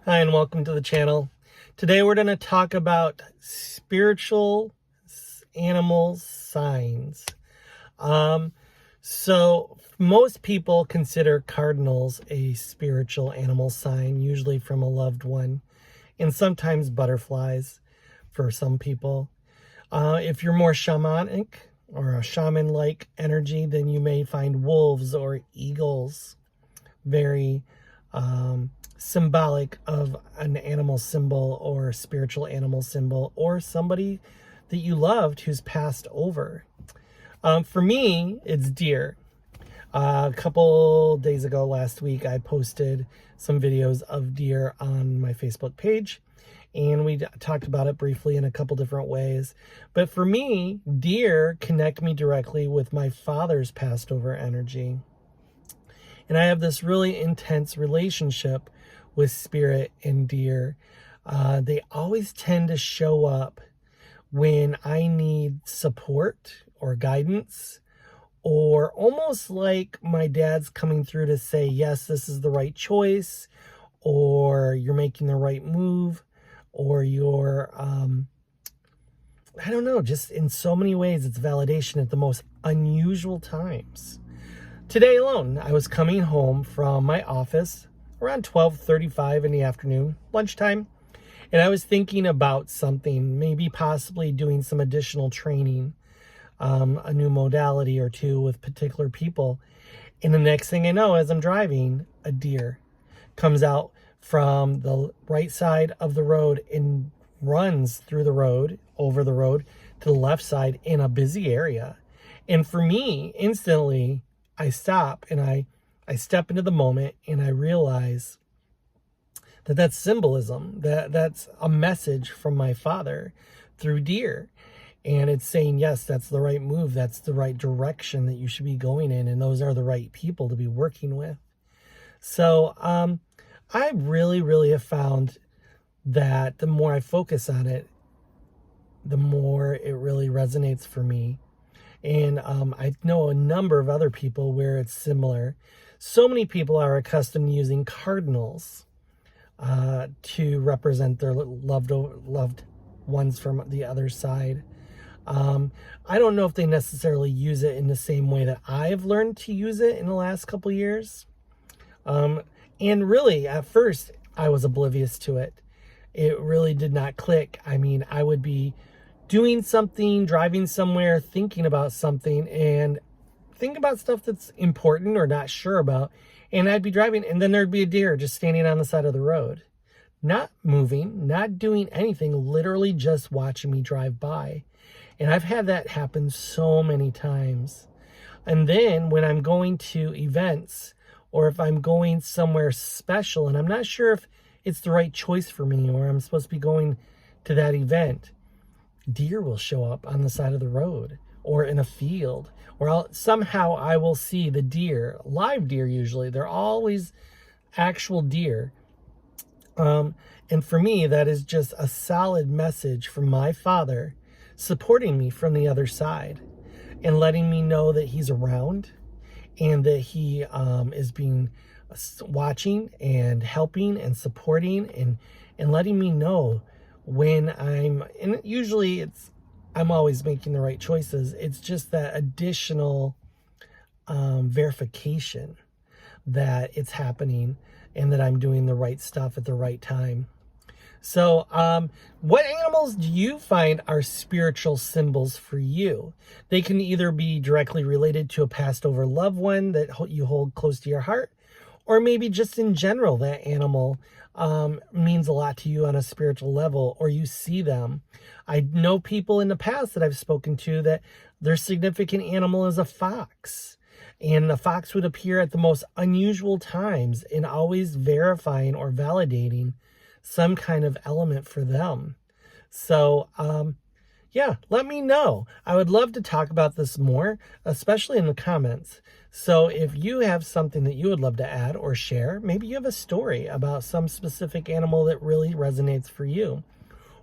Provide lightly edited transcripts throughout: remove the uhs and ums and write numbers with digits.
Hi, and welcome to the channel. Today we're going to talk about spiritual animal signs. So most people consider cardinals a spiritual animal sign, usually from a loved one, and sometimes butterflies for some people. If you're more shamanic or a shaman-like energy, then you may find wolves or eagles very symbolic of an animal symbol or spiritual animal symbol, or somebody that you loved who's passed over. For me, it's deer. A couple days ago, last week, I posted some videos of deer on my Facebook page, and we talked about it briefly in a couple different ways. But for me, deer connect me directly with my father's passed over energy. And I have this really intense relationship with spirit and deer. They always tend to show up when I need support or guidance, or almost like my dad's coming through to say, yes, this is the right choice, or you're making the right move, or you're, I don't know, just in so many ways, it's validation at the most unusual times. Today alone, I was coming home from my office around 12:35 in the afternoon, lunchtime, and I was thinking about something, maybe possibly doing some additional training, a new modality or two with particular people. And the next thing I know, as I'm driving, a deer comes out from the right side of the road and runs through the road, over the road to the left side in a busy area. And for me, instantly, I stop and I step into the moment, and I realize that that's symbolism, that's a message from my father through deer. And it's saying, yes, that's the right move. That's the right direction that you should be going in. And those are the right people to be working with. So I really have found that the more I focus on it, the more it really resonates for me. And I know a number of other people where it's similar. So many people are accustomed to using cardinals to represent their loved ones from the other side. I don't know if they necessarily use it in the same way that I've learned to use it in the last couple years. And really, at first, I was oblivious to it. It really did not click. I mean, I would be doing something, driving somewhere, thinking about something, and think about stuff that's important or not sure about. And I'd be driving, and then there'd be a deer just standing on the side of the road, not moving, not doing anything, literally just watching me drive by. And I've had that happen so many times. And then when I'm going to events, or if I'm going somewhere special and I'm not sure if it's the right choice for me, or I'm supposed to be going to that event, deer will show up on the side of the road or in a field, or somehow I will see the deer, live deer usually. They're always actual deer. And for me, that is just a solid message from my father supporting me from the other side and letting me know that he's around, and that he is being watching and helping and supporting, and letting me know when and usually I'm always making the right choices. It's just that additional verification that it's happening and that I'm doing the right stuff at the right time. So what animals do you find are spiritual symbols for you? They can either be directly related to a passed over loved one that you hold close to your heart, or maybe just in general, that animal means a lot to you on a spiritual level, or you see them. I know people in the past that I've spoken to that their significant animal is a fox. And the fox would appear at the most unusual times, and always verifying or validating some kind of element for them. So, yeah, let me know. I would love to talk about this more, especially in the comments. So if you have something that you would love to add or share, maybe you have a story about some specific animal that really resonates for you.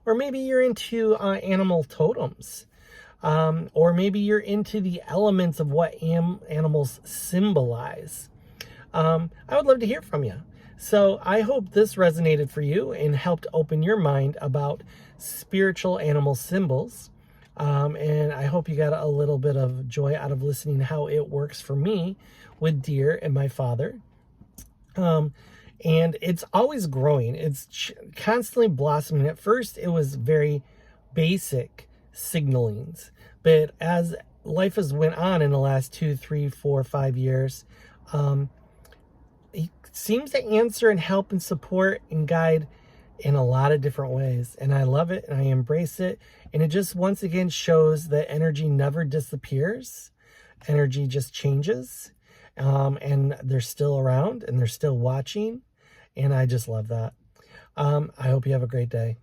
Or maybe you're into animal totems. Or maybe you're into the elements of what animals symbolize. I would love to hear from you. So I hope this resonated for you and helped open your mind about spiritual animal symbols. And I hope you got a little bit of joy out of listening how it works for me with deer and my father. And it's always growing. It's constantly blossoming. At first, it was very basic signalings, but as life has went on in the last 2, 3, 4, 5 years, it seems to answer and help and support and guide in a lot of different ways. And I love it and I embrace it. And it just once again shows that energy never disappears. Energy just changes. And they're still around and they're still watching. And I just love that. I hope you have a great day.